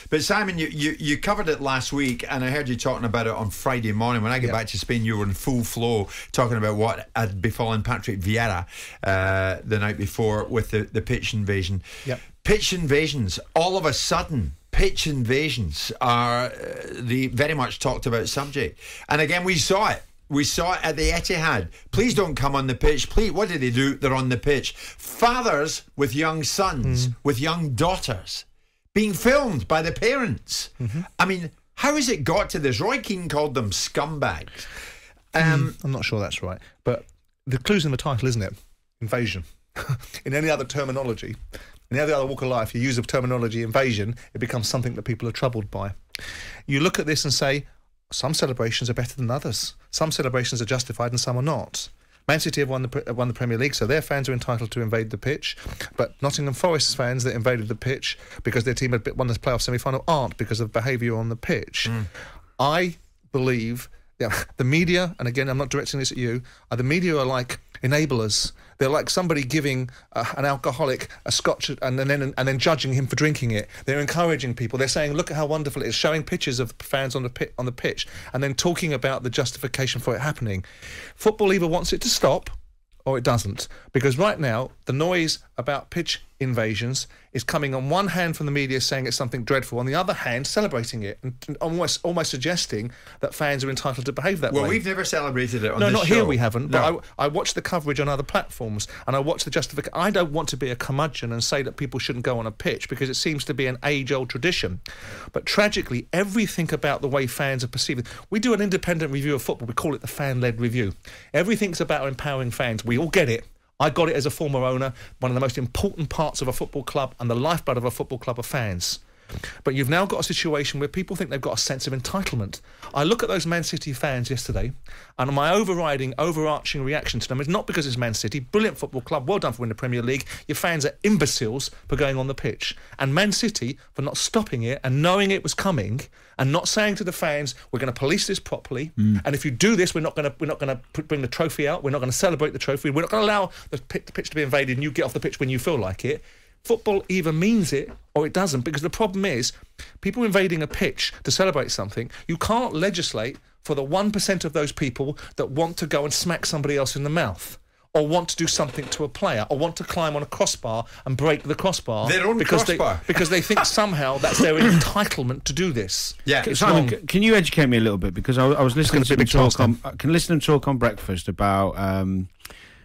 But Simon, you covered it last week, and I heard you talking about it on Friday morning. When I get back to Spain, you were in full flow talking about what had befallen Patrick Vieira the night before with the pitch invasion. Yep. Pitch invasions, all of a sudden, pitch invasions are the very much talked about subject. And again, we saw it. We saw it at the Etihad. Please don't come on the pitch. Please, what do they do? They're on the pitch. Fathers with young sons, with young daughters, being filmed by the parents. I mean, how has it got to this? Roy Keane called them scumbags. I'm not sure that's right. But the clue's in the title, isn't it? Invasion. In any other terminology, in any other walk of life, you use the terminology invasion, it becomes something that people are troubled by. You look at this and say, some celebrations are better than others. Some celebrations are justified and some are not. Man City have won the Premier League, so their fans are entitled to invade the pitch. But Nottingham Forest's fans that invaded the pitch because their team had won the playoff semi-final aren't, because of behaviour on the pitch. I believe the media, and again, I'm not directing this at you, the media are like enablers. They're like somebody giving an alcoholic a scotch and then judging him for drinking it. They're encouraging people. They're saying, look at how wonderful it is, showing pictures of fans on the pitch and then talking about the justification for it happening. Football either wants it to stop or it doesn't, because right now the noise about pitch invasions is coming on one hand from the media saying it's something dreadful, on the other hand celebrating it and almost suggesting that fans are entitled to behave that way. Well, we've never celebrated it on this show. No, not here we haven't, but I watch the coverage on other platforms and I watch the justification. I don't want to be a curmudgeon and say that people shouldn't go on a pitch, because it seems to be an age-old tradition. But tragically, everything about the way fans are perceived, we do an independent review of football, we call it the fan-led review. Everything's about empowering fans. We all get it. I got it as a former owner. One of the most important parts of a football club and the lifeblood of a football club are fans. But you've now got a situation where people think they've got a sense of entitlement. I look at those Man City fans yesterday, and my overarching reaction to them is not because it's Man City, brilliant football club, well done for winning the Premier League. Your fans are imbeciles for going on the pitch. And Man City for not stopping it and knowing it was coming and not saying to the fans, we're going to police this properly, and if you do this, we're not going to bring the trophy out, we're not going to celebrate the trophy, we're not going to allow the pitch to be invaded and you get off the pitch when you feel like it. Football either means it or it doesn't, because the problem is people invading a pitch to celebrate something, you can't legislate for the 1% of those people that want to go and smack somebody else in the mouth, or want to do something to a player, or want to climb on a crossbar and break the crossbar. Their own crossbar. Because they think somehow that's their entitlement to do this. Yeah, Simon, can you educate me a little bit? Because I was listening to him talk on breakfast about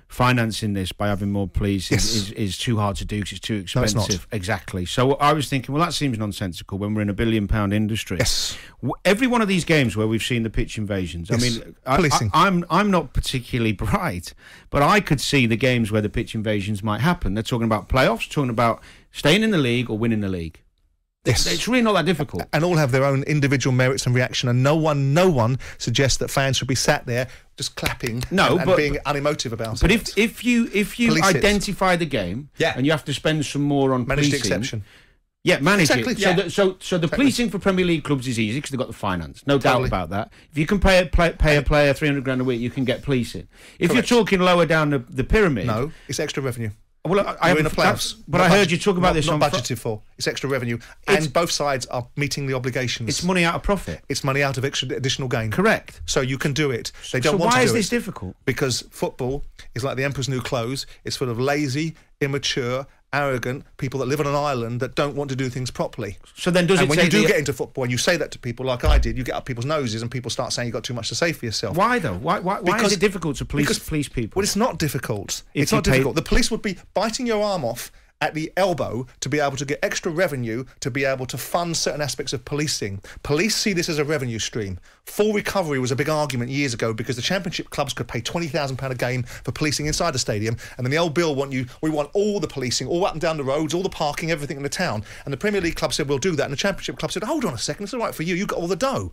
financing this by having more police is too hard to do because it's too expensive. No, it's not. Exactly. So I was thinking, well, that seems nonsensical when we're in a £1 billion industry. Yes. Every one of these games where we've seen the pitch invasions, yes. I mean, I'm not particularly bright, but I could see the games where the pitch invasions might happen. They're talking about playoffs, talking about staying in the league or winning the league. Yes. It's really not that difficult. And all have their own individual merits and reaction, and no one suggests that fans should be sat there just clapping and being unemotive about it. But if you identify the game and you have to spend some more on manage policing, the exception. Yeah, manage it. Yeah. So the policing for Premier League clubs is easy because they've got the finance, no doubt about that. If you can pay a player 300 grand a week, you can get policing. If you're talking lower down the pyramid, no, it's extra revenue. Well, we're in the playoffs, but I heard you talk about this. Not budgeted for. It's extra revenue, and both sides are meeting the obligations. It's money out of profit. It's money out of additional gain. Correct. So you can do it. They don't want to do it. So why is this difficult? Because football is like the Emperor's New Clothes. It's full of lazy, immature, arrogant people that live on an island that don't want to do things properly. So then does it when you do get into football and you say that to people like I did, you get up people's noses and people start saying you've got too much to say for yourself. Why though? Why is it difficult to police people? Well, it's not difficult. It's not difficult. The police would be biting your arm off at the elbow to be able to get extra revenue, to be able to fund certain aspects of policing. Police see this as a revenue stream. Full recovery was a big argument years ago because the championship clubs could pay £20,000 a game for policing inside the stadium, and then the old bill we want all the policing, all up and down the roads, all the parking, everything in the town. And the Premier League club said, we'll do that. And the championship club said, hold on a second, it's all right for you, you've got all the dough.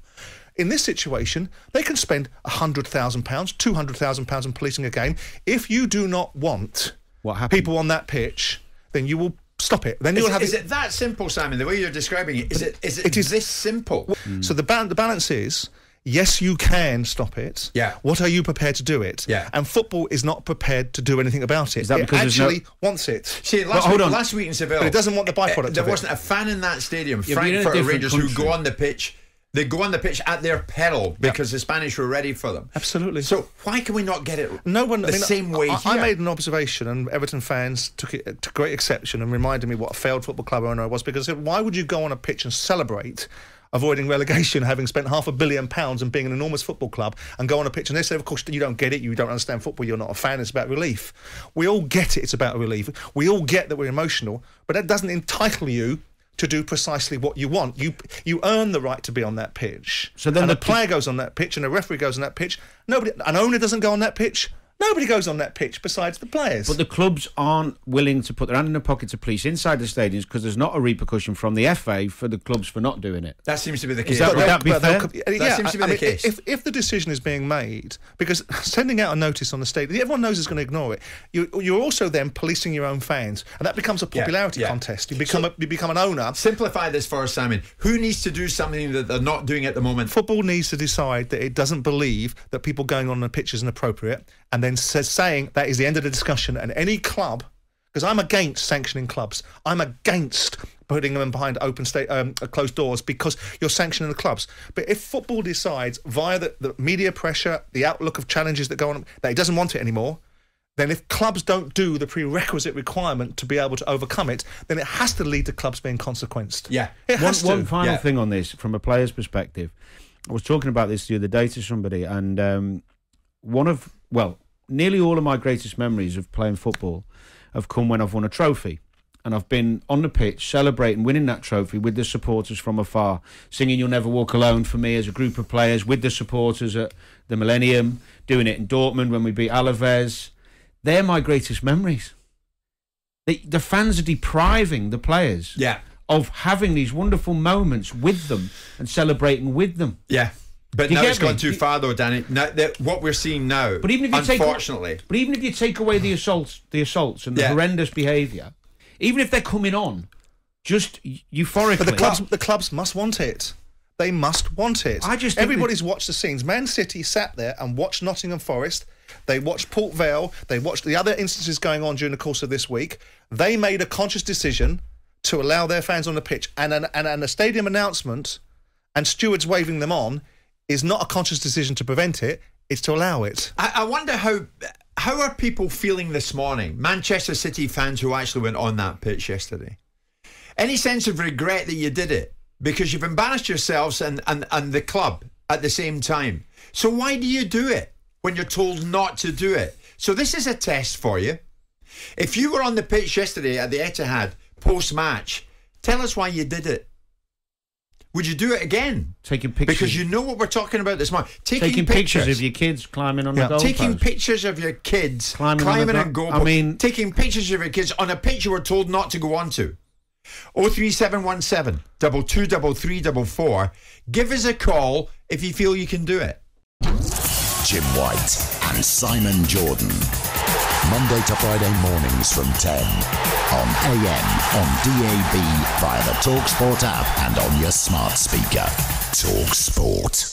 In this situation, they can spend £100,000, £200,000 on policing a game. If you do not want people on that pitch, then you will stop it. Then is it that simple, Simon? The way you're describing it, is it this simple? So the balance is Yes, you can stop it. Yeah. What are you prepared to do it? Yeah. And football is not prepared to do anything about it. Is that it because actually wants it. See, last week in Seville, but it doesn't want the byproduct there of it. wasn't a fan in that stadium, Yeah, but you're in a Frankfurt different Rangers, country. who go on the pitch. They go on the pitch at their peril because the Spanish were ready for them. Absolutely. So why can we not get it same way here? I made an observation, and Everton fans took it to great exception and reminded me what a failed football club owner I was, because I said, why would you go on a pitch and celebrate avoiding relegation, having spent £500 million and being an enormous football club, and go on a pitch? And they said, of course, you don't get it, you don't understand football, you're not a fan, it's about relief. We all get it, it's about relief. We all get that we're emotional, but that doesn't entitle you to do precisely what you want. You earn the right to be on that pitch. So then the player goes on that pitch and a referee goes on that pitch. An owner doesn't go on that pitch. Nobody goes on that pitch besides the players. But the clubs aren't willing to put their hand in the pockets of police inside the stadiums because there's not a repercussion from the FA for the clubs for not doing it. That seems to be the case. Would that be fair? That seems to be the case. If the decision is being made, because sending out a notice on the stadium, everyone knows it's going to ignore it. You're also then policing your own fans, and that becomes a popularity contest. You become an owner. Simplify this for us, Simon. Who needs to do something that they're not doing at the moment? Football needs to decide that it doesn't believe that people going on the pitch is inappropriate, and then saying that is the end of the discussion. And any club, because I'm against sanctioning clubs, I'm against putting them behind closed doors because you're sanctioning the clubs. But if football decides via the media pressure, the outlook of challenges that go on, that it doesn't want it anymore, then if clubs don't do the prerequisite requirement to be able to overcome it, then it has to lead to clubs being consequenced. Yeah. It has to. One final thing on this, from a player's perspective. I was talking about this the other day to somebody, and nearly all of my greatest memories of playing football have come when I've won a trophy. And I've been on the pitch celebrating winning that trophy with the supporters from afar, singing You'll Never Walk Alone for me as a group of players, with the supporters at the Millennium, doing it in Dortmund when we beat Alaves. They're my greatest memories. The fans are depriving the players of having these wonderful moments with them and celebrating with them. Yeah. But now it's gone too far, though, Danny. Now, what we're seeing now, but even if you unfortunately... even if you take away the assaults and the horrendous behaviour, even if they're coming on, just euphorically... But the clubs must want it. They must want it. Everybody's watched the scenes. Man City sat there and watched Nottingham Forest. They watched Port Vale. They watched the other instances going on during the course of this week. They made a conscious decision to allow their fans on the pitch. And a stadium announcement and stewards waving them on is not a conscious decision to prevent it, it's to allow it. I wonder how are people feeling this morning? Manchester City fans who actually went on that pitch yesterday. Any sense of regret that you did it? Because you've embarrassed yourselves and the club at the same time. So why do you do it when you're told not to do it? So this is a test for you. If you were on the pitch yesterday at the Etihad post-match, tell us why you did it. Would you do it again? Taking pictures. Because you know what we're talking about this morning. Taking pictures of your kids climbing on the goalpost. Taking pictures of your kids climbing on goalpost. Taking pictures of your kids on a pitch you were told not to go onto. 03717 223344. Give us a call if you feel you can do it. Jim White and Simon Jordan. Monday to Friday mornings from 10 on AM, on DAB, via the talkSPORT app and on your smart speaker. talkSPORT.